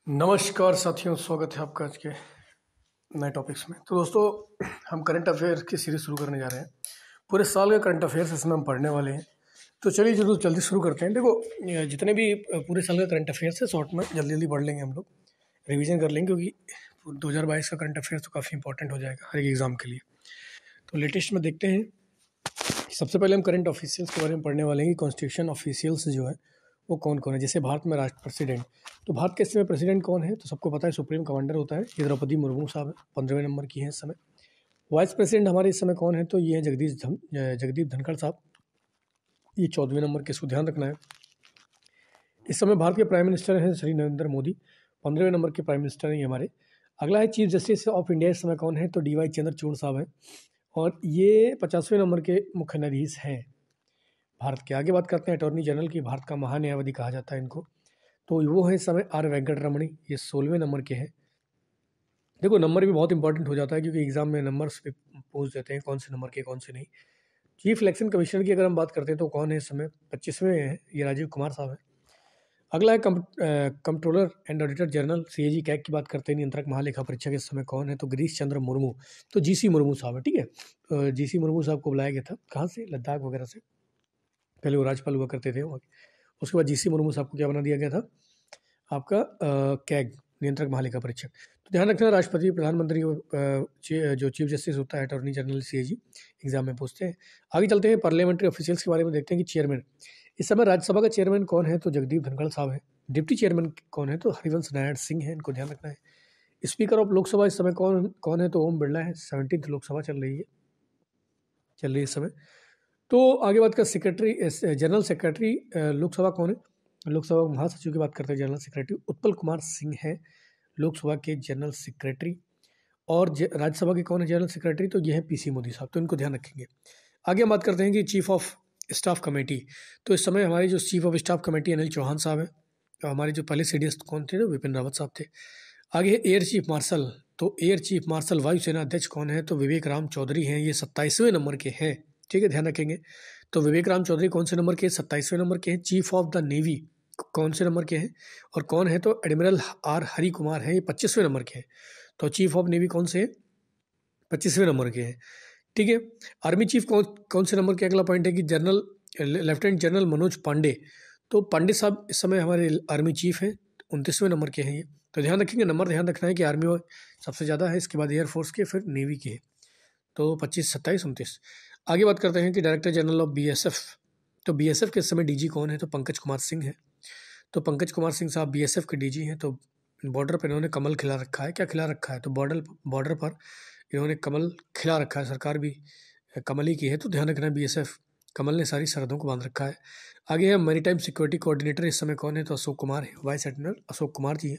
नमस्कार साथियों, स्वागत है आपका आज के नए टॉपिक्स में। तो दोस्तों, हम करंट अफेयर की सीरीज शुरू करने जा रहे हैं। पूरे साल के करंट अफेयर्स इसमें हम पढ़ने वाले हैं। तो चलिए जरूर जल्दी शुरू करते हैं। देखो, जितने भी पूरे साल का करंट अफेयर्स है शॉर्ट में जल्दी जल्दी पढ़ लेंगे हम लोग, रिवीजन कर लेंगे, क्योंकि 2022 का करंट अफेयर्स तो काफ़ी इंपॉर्टेंट हो जाएगा हर एक एग्ज़ाम के लिए। तो लेटेस्ट में देखते हैं। सबसे पहले हम करंट ऑफिशियल्स के बारे में पढ़ने वाले हैं कि कॉन्स्टिट्यूशन ऑफिशियल्स जो है वो कौन कौन है। जैसे भारत में राष्ट्र प्रेसिडेंट, तो भारत के इसमें प्रेसिडेंट कौन है तो सबको पता है, सुप्रीम कमांडर होता है, ये द्रौपदी मुर्मू साहब है, 15वें नंबर की है इस समय। वाइस प्रेसिडेंट हमारे इस समय कौन है तो ये है जगदीप धनखड़ साहब, ये 14वें नंबर के, इसको ध्यान रखना है। इस समय भारत के प्राइम मिनिस्टर हैं श्री नरेंद्र मोदी, 15वें नंबर के प्राइम मिनिस्टर हैं ये हमारे। अगला है चीफ जस्टिस ऑफ इंडिया, इस समय कौन है तो DY चंद्रचूड़ साहब हैं, और ये 50वें नंबर के मुख्य न्यायाधीश हैं भारत के। आगे बात करते हैं अटॉर्नी जनरल की, भारत का महान्यायवादी कहा जाता है इनको, तो वो है इस समय R वेंकटरमणी, ये 16वें नंबर के हैं। देखो, नंबर भी बहुत इंपॉर्टेंट हो जाता है क्योंकि एग्जाम में नंबर्स पे पूछ देते हैं कौन से नंबर के कौन से नहीं। चीफ इलेक्शन कमिश्नर की अगर हम बात करते हैं तो कौन है इस समय, 25वें हैं, ये राजीव कुमार साहब हैं। अगला है controller and auditor general CAG CAG की बात करते हैं, नियंत्रक महालेखा परीक्षक इस समय कौन है तो गिरीश चंद्र मुर्मू, तो GC मुर्मू साहब है। ठीक है, तो GC मुर्मू साहब को बुलाया गया था, कहाँ से, लद्दाख वगैरह से, पहले वो राज्यपाल हुआ करते थे। उसके बाद GC मुर्मू साहब को क्या बना दिया गया था, आपका कैग, नियंत्रक महालेखा परीक्षक। तो ध्यान रखना, राष्ट्रपति, प्रधानमंत्री जो चीफ जस्टिस होता है, अटॉर्नी जनरल, CAG एग्जाम में पूछते हैं। आगे चलते हैं, पार्लियामेंट्री ऑफिशियल्स के बारे में देखते हैं कि चेयरमैन, इस समय राज्यसभा का चेयरमैन कौन है तो जगदीप धनखड़ साहब है। डिप्टी चेयरमैन कौन है तो हरिवंश नारायण सिंह है, इनको ध्यान रखना है। स्पीकर ऑफ लोकसभा इस समय कौन है तो ओम बिरला है, 17th लोकसभा चल रही है इस समय। तो आगे बात कर सेक्रेटरी, जनरल सेक्रेटरी लोकसभा कौन है, लोकसभा महासचिव की बात करते हैं, जनरल सेक्रेटरी उत्पल कुमार सिंह है लोकसभा के जनरल सेक्रेटरी। और राज्यसभा के कौन है जनरल सेक्रेटरी तो ये है PC मोदी साहब, तो इनको ध्यान रखेंगे। आगे हम बात करते हैं कि चीफ ऑफ स्टाफ कमेटी, तो इस समय हमारे जो chief of staff committee Anil Chauhan साहब हैं, तो हमारे जो पहले CDS कौन थे तो विपिन रावत साहब थे। आगे है एयर चीफ मार्शल, तो एयर चीफ मार्शल वायुसेना अध्यक्ष कौन है तो विवेक राम चौधरी हैं, ये 27वें नंबर के हैं। ठीक है, ध्यान रखेंगे। तो विवेक राम चौधरी कौन से नंबर के, 27वें नंबर के हैं। चीफ ऑफ द नेवी कौन से नंबर के हैं और कौन है तो एडमिरल R हरि कुमार है, ये 25वें नंबर के हैं। तो चीफ ऑफ नेवी कौन से हैं, 25वें नंबर के हैं। ठीक है, आर्मी चीफ कौन से नंबर के, अगला पॉइंट है कि लेफ्टिनेंट जनरल मनोज पांडे, तो पांडे साहब इस समय हमारे आर्मी चीफ हैं, 29वें नंबर के हैं ये। तो ध्यान रखेंगे, नंबर ध्यान रखना है कि आर्मी में सबसे ज़्यादा है, इसके बाद एयरफोर्स के, फिर नेवी के, तो 25, 27, 29। आगे बात करते हैं कि डायरेक्टर जनरल ऑफ BSF, तो BSF के इस समय DG कौन है तो पंकज कुमार सिंह है। तो पंकज कुमार सिंह साहब BSF के DG हैं। तो बॉर्डर पर इन्होंने कमल खिला रखा है, क्या खिला रखा है तो बॉर्डर पर इन्होंने कमल खिला रखा है, सरकार भी कमल ही की है, तो ध्यान रखना है BSF, कमल ने सारी सरहदों को बांध रखा है। आगे है मैरीटाइम सिक्योरिटी कोऑर्डिनेटर इस समय कौन है तो अशोक कुमार है, वाइस एडमिरल अशोक कुमार जी है।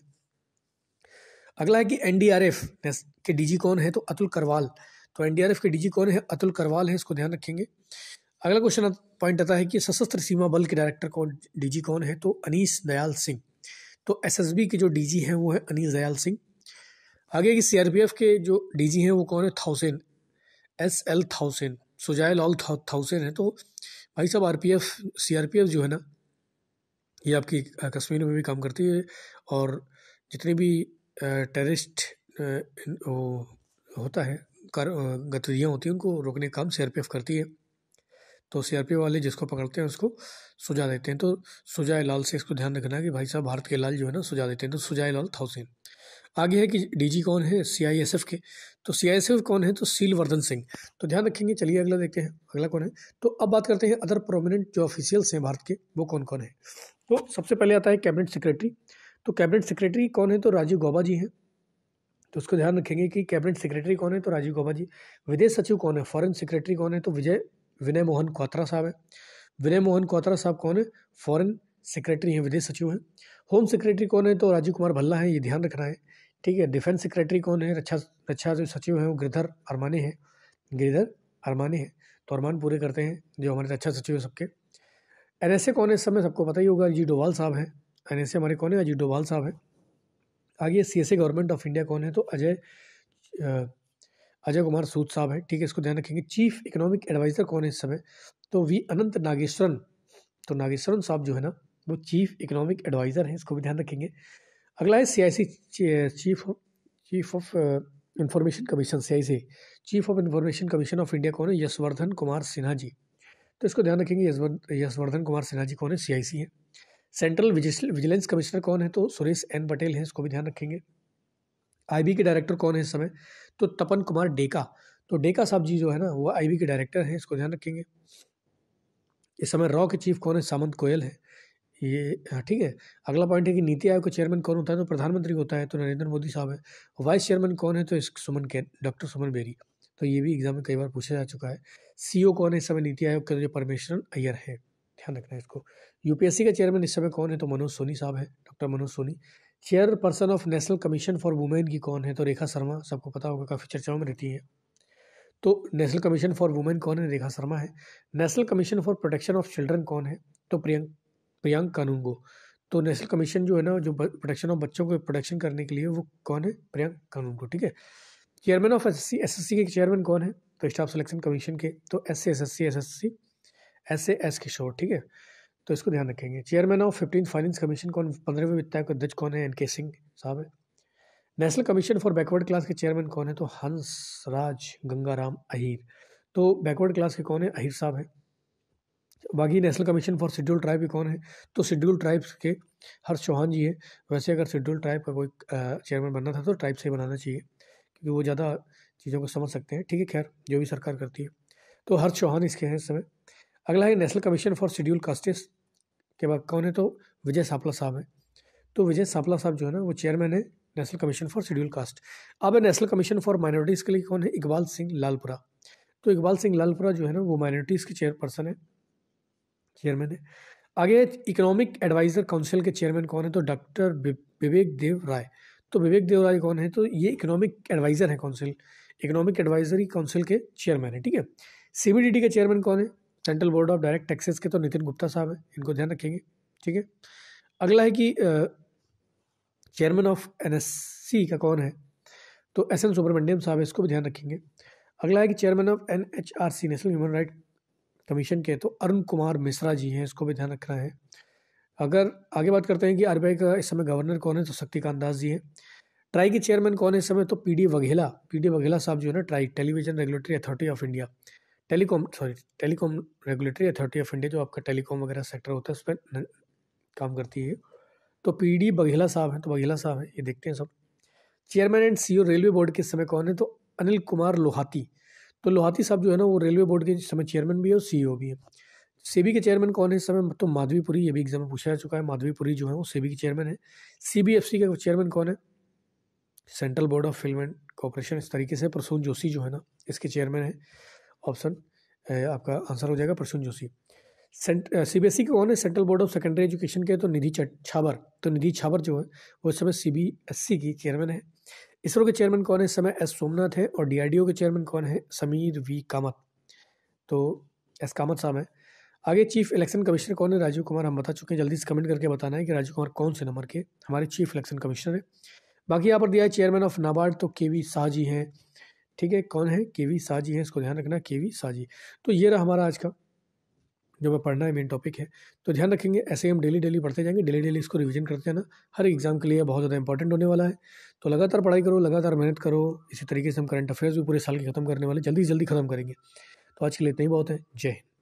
अगला है कि NDRF के DG कौन है तो अतुल करवाल, तो NDRF के DG कौन है, अतुल करवाल है, इसको ध्यान रखेंगे। अगला क्वेश्चन पॉइंट आता है कि सशस्त्र सीमा बल के डायरेक्टर DG कौन है तो अनीश दयाल सिंह, तो SSB के जो DG हैं वो है अनीश दयाल सिंह। आगे की CRPF के जो DG हैं वो कौन है, थाउसेन, SL थाउसेन, सुजाय लाल थाउसेन है। तो भाई साहब CRPF जो है ना, ये आपकी कश्मीर में भी काम करती है, और जितनी भी टेररिस्ट होता है गतिविधियाँ होती हैं उनको रोकने का काम CRPF करती है। तो CRPF वाले जिसको पकड़ते हैं उसको सुझा देते हैं, तो सुजाय लाल से इसको ध्यान रखना है कि भाई साहब भारत के लाल जो है ना सुझा देते हैं, तो सुजाय लाल थाउसेन। आगे है कि DG कौन है CISF के, तो CISF कौन है तो सीलवर्धन सिंह, तो ध्यान रखेंगे। चलिए अगला देखते हैं, अगला कौन है। तो अब बात करते हैं अदर प्रोमिनेंट जो ऑफिशियल्स हैं भारत के, वो कौन कौन है। तो सबसे पहले आता है कैबिनेट सेक्रेटरी, तो कैबिनेट सेक्रेटरी कौन है तो राजीव गौबा जी हैं, तो उसको ध्यान रखेंगे कि कैबिनेट सेक्रेटरी कौन है तो राजीव गौबा जी। विदेश सचिव कौन है, फॉरेन सेक्रेटरी कौन है तो विनय मोहन क्वात्रा साहब है। विनय मोहन क्वात्रा साहब कौन है, फॉरेन सेक्रेटरी हैं, विदेश सचिव हैं। होम सेक्रेटरी कौन है तो राजीव कुमार भल्ला है, ये ध्यान रखना है। ठीक है, डिफेंस सेक्रेटरी कौन है, रक्षा जो सचिव हैं वो गिरिधर अरमाने हैं, तो अरमान पूरे करते हैं जो हमारे रक्षा सचिव है सबके। NSA कौन है इस समय सबको पता ही होगा, अजीत डोभाल साहब हैं। NSA हमारे कौन है, अजीत डोभाल साहब हैं। आगे CSA गवर्नमेंट ऑफ इंडिया कौन है तो अजय कुमार सूद साहब है। ठीक है, इसको ध्यान रखेंगे। चीफ इकोनॉमिक एडवाइजर कौन है इस समय तो V अनंत नागेश्वरन, तो नागेश्वरन साहब जो है ना वो चीफ इकोनॉमिक एडवाइजर हैं, इसको भी ध्यान रखेंगे। अगला है CIC chief of information commission, CIC chief of information commission of India कौन है? यशवर्धन कुमार सिन्हा जी। तो इसको ध्यान रखेंगे, यशवर्धन कुमार सिन्हा जी कौन है? CIC है। सेंट्रल विजिलेंस कमिश्नर कौन है? तो सुरेश N पटेल है, इसको भी ध्यान रखेंगे। IB के डायरेक्टर कौन है इस समय? तो तपन कुमार डेका। तो डेका साहब जी जो है ना वो IB के डायरेक्टर हैं, इसको ध्यान रखेंगे। इस समय रॉ के चीफ कौन है? सामंत गोयल है ये, ठीक है। अगला पॉइंट है कि नीति आयोग का चेयरमैन कौन होता है? तो प्रधानमंत्री होता है, तो नरेंद्र मोदी साहब है। वाइस चेयरमैन कौन है? तो डॉक्टर सुमन बेरी। तो ये भी एग्जाम में कई बार पूछा जा चुका है। CEO कौन है इस समय नीति आयोग का? जो परमेश्वरन अय्यर है, ध्यान रखना है इसको। UPSC का चेयरमैन इस समय कौन है? तो मनोज सोनी साहब है, doctor Manoj Soni. Chairperson of national commission for women की कौन है? तो रेखा शर्मा, सबको पता होगा, काफ़ी चर्चाओं में रहती है। तो नेशनल कमीशन फॉर वुमेन कौन है? रेखा शर्मा है। National commission for protection of children कौन है? तो प्रियंक कानूनगो। तो नेशनल कमीशन जो है ना, जो प्रोटेक्शन ऑफ बच्चों को प्रोटेक्शन करने के लिए, वो कौन है? प्रियंक कानूनगो, ठीक है। चेयरमैन ऑफ SSC के चेयरमैन कौन है? तो स्टाफ सिलेक्शन कमीशन के, तो SSC SAS किशोर, ठीक है। तो इसको ध्यान रखेंगे। Chairman of 15th finance commission कौन? 15वें वित्त आयोग का अध्यक्ष कौन है? NK सिंह साहब है। National commission for backward class के चेयरमैन कौन है? तो हंसराज गंगाराम अहीर। तो बैकवर्ड क्लास के कौन है? अहीर साहब है। बाकी national commission for schedule tribe के कौन है? तो शेड्यूल ट्राइब्स के हर्ष चौहान जी है। वैसे अगर शेड्यूल ट्राइब का कोई चेयरमैन बनना था तो ट्राइब से ही बनाना चाहिए, क्योंकि वो ज़्यादा चीज़ों को समझ सकते हैं, ठीक है। खैर, जो भी सरकार करती है, तो हर्ष चौहान इसके हैं इस समय। अगला है national commission for schedule castes के बाद कौन है? तो विजय सापला साहब है। तो विजय सापला साहब जो है ना वो चेयरमैन है national commission for schedule caste. अब है नेशनल कमीशन फॉर माइनॉरिटीज़ के लिए कौन है? इकबाल सिंह लालपुरा। तो इकबाल सिंह लालपुरा जो है ना वो माइनॉरिटीज़ के चेयरपर्सन है, चेयरमैन है। आगे इकोनॉमिक एडवाइजर काउंसिल के चेयरमैन कौन है? तो डॉक्टर विवेक देव राय। तो विवेक देव राय कौन है? तो ये इकोनॉमिक एडवाइजर है काउंसिल, इकोनॉमिक एडवाइजरी काउंसिल के चेयरमैन है, ठीक है। CBDT के चेयरमैन कौन है? Central board of direct taxes के, तो नितिन गुप्ता साहब है, इनको ध्यान रखेंगे, ठीक है। अगला है कि चेयरमैन ऑफ NSC का कौन है? तो SN सुब्रमण्यम साहब है, इसको भी ध्यान रखेंगे। अगला है कि chairman of NHRC national human right commission के, तो अरुण कुमार मिश्रा जी हैं, इसको भी ध्यान रखना है। अगर आगे बात करते हैं कि RBI का इस समय गवर्नर कौन है? तो शक्तिकांत दास जी हैं। ट्राई के चेयरमैन कौन है इस समय? तो PD वघेला साहब जो है ना, try television regulatory authority of India, telecom regulatory authority of India, जो आपका टेलीकॉम वगैरह सेक्टर होता है उस पर काम करती है। तो PD बघेला साहब हैं, तो बघेला साहब हैं, ये देखते हैं सब। Chairman and CEO railway board के समय कौन है? तो अनिल कुमार लोहाती। तो लोहाती साहब जो है ना वो रेलवे बोर्ड के इस समय चेयरमैन भी है और CEO भी है। सेबी के चेयरमैन कौन है इस समय? तो माधवीपुरी, ये भी एग्जाम में पूछा जा चुका है। माधवीपुरी जो है वो सेबी के चेयरमैन है। CBFC के चेयरमैन कौन है? Central board of film and corporation, इस तरीके से प्रसून जोशी जो है ना इसके चेयरमैन है। ऑप्शन आपका आंसर हो जाएगा प्रसून जोशी। CBSE के कौन है? Central board of secondary education के, तो निधि छाबर। तो निधि छाबर जो है वो इस समय CBSE की चेयरमैन है। इसरो के चेयरमैन कौन है इस समय? S सोमनाथ है। और DRDO के चेयरमैन कौन है? समीर V कामत। तो S कामत साहब है। आगे चीफ इलेक्शन कमिश्नर कौन है? राजीव कुमार, हम बता चुके हैं। जल्दी से कमेंट करके बताना है कि राजीव कुमार कौन से नंबर के हमारे चीफ इलेक्शन कमिश्नर है। बाकी यहाँ पर दिया है चेयरमैन ऑफ नाबार्ड, तो KV शाह जी हैं, ठीक है। कौन है? KV शाह जी हैं, इसको ध्यान रखना, KV शाह जी। तो ये रहा हमारा आज का जो मैं पढ़ना है मेन टॉपिक है। तो ध्यान रखेंगे, ऐसे हम डेली पढ़ते जाएंगे, डेली इसको रिवीजन करते हैं ना, हर एग्जाम के लिए बहुत ज़्यादा इंपॉर्टेंट होने वाला है। तो लगातार पढ़ाई करो, लगातार मेहनत करो। इसी तरीके से हम करंट अफेयर्स भी पूरे साल के खत्म करने वाले, जल्दी खत्म करेंगे। तो आज के लिए इतना ही बहुत है। जय हिंद।